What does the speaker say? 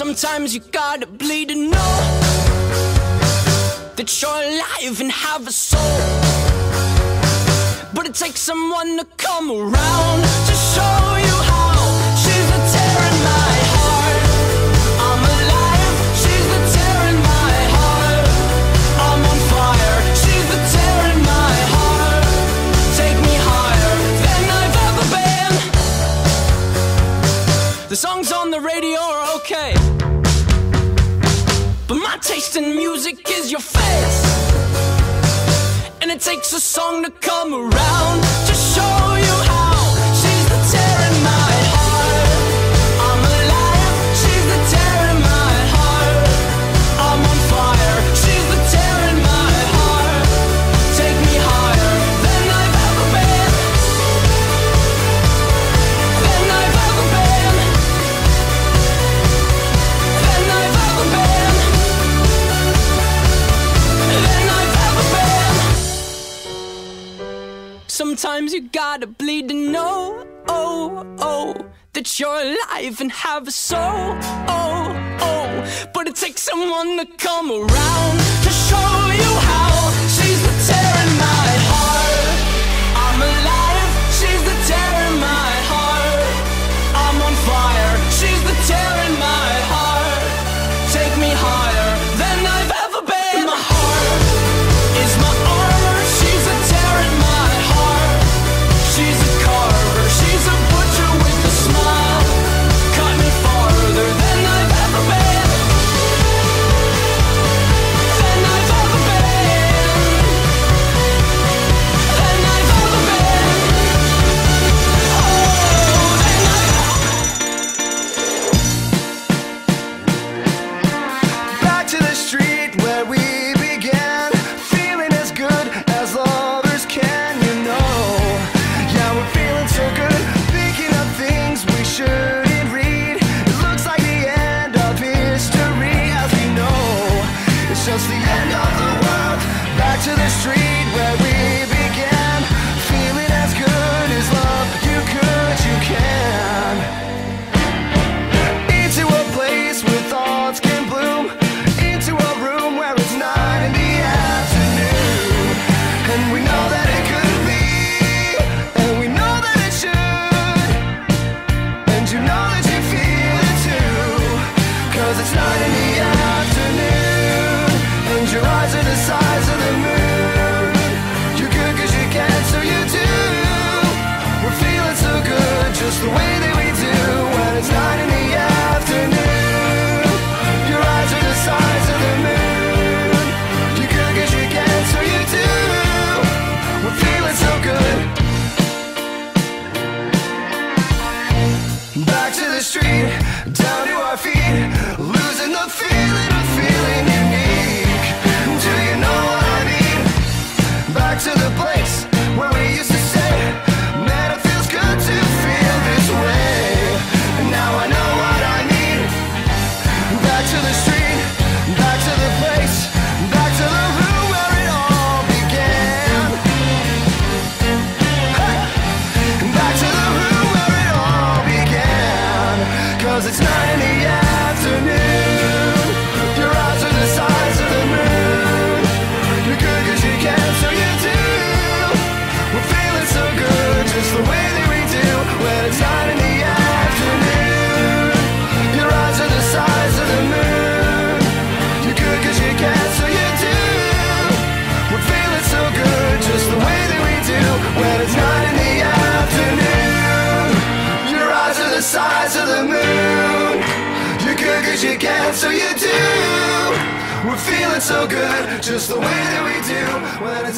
Sometimes you gotta bleed to know that you're alive and have a soul. But it takes someone to come around to show you how. She's the tear in my heart. I'm alive. She's the tear in my heart. I'm on fire. She's the tear in my heart. Take me higher than I've ever been. The songs on the radio are okay, but my taste in music is your face. And it takes a song to come around to show you how. She's the tear in my heart. I'm alive. She's the tear in my heart. I'm on fire. She's the tear in my heart. Take me higher than I've ever been. Than I've ever been. Than I've ever been. Than I've ever been. Sometimes you gotta bleed to know, that you're alive and have a soul, but it takes someone to come around to show you how. She's the tear in my heart. I'm alive. She's the tear in my heart. I'm on fire. She's the tear in my heart. Take me higher than I've ever been. My heart is my armor. She's a tear in my heart. She's a carver. She's a butcher with a smile. Cut me farther than I've ever been. Than I've ever been. Than I've ever been. Oh, than I've. Back to the street where we began, feeling as good as lovers can, you know. Yeah, we're feeling so good, thinking of things we shouldn't read. It looks like the end of history, as we know. It's just the end of the world. Back to the street where we began, feeling as good as love you could, you can. Into a place where thoughts can bloom, into a room where it's 9 in the afternoon. And we know that it could be, and we know that it should. And you know that you feel it too, 'cause it's 9 in the afternoon, and your eyes are the size of the moon. You're good 'cause you can, so you do. We're feeling so good, just the way that we do when it's 9 in the afternoon. Your eyes are the size of the moon. You're good 'cause you can, so you do. We're feeling so good. Back to the street, down to our feet, losing the feeling of feeling unique. Do you know what I mean? Back to the place where we used to say, man, it feels good to feel this way. And now I know what I mean. Back to the street, back to the place, back to the room where it all began. Hey! Back to the room where it all began. 'Cause it's 9 in the afternoon. Your eyes are the size of the moon. You're good 'cause you can, so you do. We're feeling so good, just the way that we do when it's 9 in the afternoon. Your eyes are the size of the moon. You're good 'cause you can, so you do. We're feeling so good, just the way that we do when it's 9 in the afternoon. Your eyes are the size of the moon. You're good 'cause you can, so you do. We're feeling so good, just the way that we do when it's